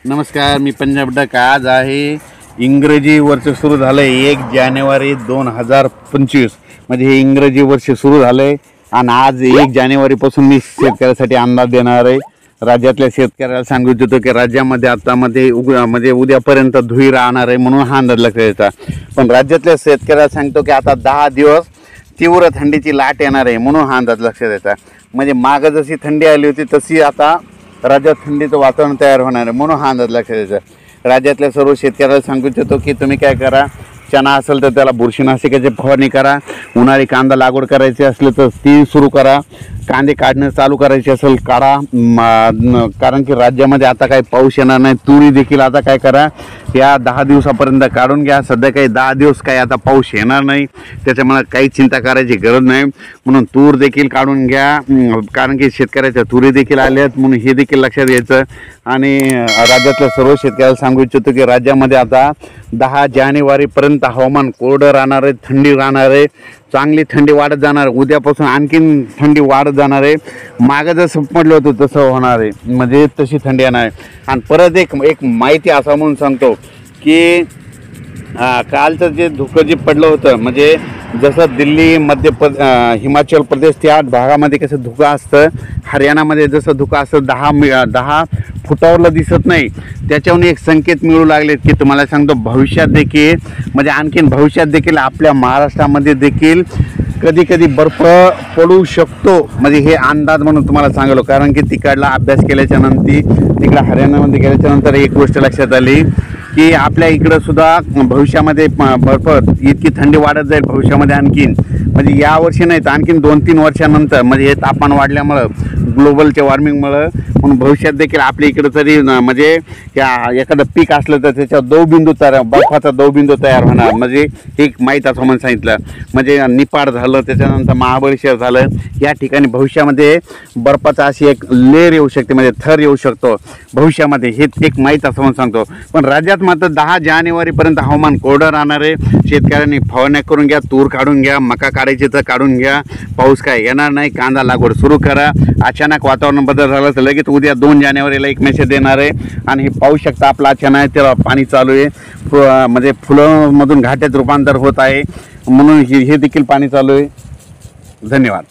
नमस्कार, मी पंजाब डक. आज आहे इंग्रजी वर्ष सुरू झालं आहे 1 जानेवारी 2025. म्हणजे हे इंग्रजी वर्ष सुरू झालं आहे आणि आज 1 जानेवारीपासून मी शेतकऱ्यासाठी अंदाज देणार आहे. राज्यातल्या शेतकऱ्याला सांगू इच्छितो की राज्यामध्ये आतामध्ये म्हणजे उद्यापर्यंत धुळी राहणार आहे म्हणून हा अंदाज लक्षात द्यायचा. पण राज्यातल्या शेतकऱ्याला सांगतो की आता 10 दिवस तीव्र थंडीची लाट येणार आहे म्हणून हा अंदाज लक्षात द्यायचा. म्हणजे मागं जशी थंडी आली होती तशी आता राज्यात थंडीचं वातावरण तयार होणार आहे म्हणून हा अंदाज लक्षात द्यायचा. राज्यातल्या सर्व शेतकऱ्याला सांगू इच्छितो की तुम्ही काय करा, चणा असेल तर त्याला बुरशीनाशकाची फवारणी करा. उन्हाळी कांदा लागवड करायची असली तर ती सुरू करा. कांदे काढणं चालू करायचे असेल काढा, कारण की राज्यामध्ये आता काही पाऊस येणार नाही. तुरी देखील आता काय करा, या 10 दिवसापर्यंत काढून घ्या. सध्या काही 10 दिवस काही आता पाऊस येणार नाही, त्याच्यामुळे काही चिंता करायची गरज नाही. म्हणून तूर देखील काढून घ्या, कारण की शेतकऱ्याच्या तुरी देखील आल्या आहेत म्हणून हे देखील लक्षात घ्यायचं. आणि राज्यातल्या सर्व शेतकऱ्याला सांगू इच्छितो की राज्यामध्ये आता 10 जानेवारीपर्यंत हवामान कोरडं राहणार आहे, थंडी राहणार आहे, चांगली थंडी वाढत जाणार. उद्यापासून आणखीन थंडी वाढत जाणार आहे. मागं जसं पडलं होतं तसं होणार आहे, म्हणजे तशी थंडी येणार आहे. आणि परत एक माहिती असं म्हणून सांगतो की कालचं जे धुकं जे पडलं होतं, म्हणजे जसं दिल्ली हिमाचल प्रदेश त्या भागामध्ये कसं धुकं असतं, हरियाणामध्ये जसं धुकं असतं 10 फुटावरलं दिसत नाही, त्याच्याहून एक संकेत मिळू लागलेत की तुम्हाला सांगतो भविष्यात देखील, म्हणजे आणखीन भविष्यात देखील आपल्या महाराष्ट्रामध्ये देखील कधी कधी बर्फ पडू शकतो. म्हणजे हे अंदाज म्हणून तुम्हाला सांगलो, कारण की तिकडला अभ्यास केल्याच्यानंतर तिकडं हरियाणामध्ये गेल्याच्यानंतर एक गोष्ट लक्षात आली की आपल्या इकडं सुद्धा भविष्यामध्ये बर्फ इतकी थंडी वाढत जाईल भविष्यामध्ये आणखीन, म्हणजे यावर्षी नाही तर आणखीन 2-3 वर्षानंतर, म्हणजे हे तापमान वाढल्यामुळं ग्लोबलच्या वॉर्मिंगमुळं, म्हणून भविष्यात देखील आपल्या इकडं तरी म्हणजे या एखादं पीक असलं तर त्याच्यावर दवबिंदू तयार, बर्फाचा दवबिंदू तयार होणार. म्हणजे एक माहीत असं म्हणून सांगितलं. म्हणजे निपाड झालं, त्याच्यानंतर महाबळेश्वर झालं, या ठिकाणी भविष्यामध्ये बर्फाचा अशी एक लेअर येऊ शकते, म्हणजे थर येऊ शकतो भविष्यामध्ये, हे एक माहीत असं म्हणून सांगतो. पण राज्यात मात्र 10 जानेवारीपर्यंत हवामान कोरडं राहणार आहे. शेतकऱ्यांनी फवारण्या करून घ्या, तूर काढून घ्या, मका काढायची तर काढून घ्या. पाऊस काय येणार नाही, कांदा लागवड सुरू करा. अचानक वातावरण बदल झालं तर लगेच उद्या 2 जानेवारीला एक मेसेज देणार आहे. आणि हे पाहू शकता आपला अचानक आहे त्याला पाणी चालू आहे, म्हणजे फुलांमधून घाट्यात रूपांतर होत आहे म्हणून हे देखील पाणी चालू आहे. धन्यवाद.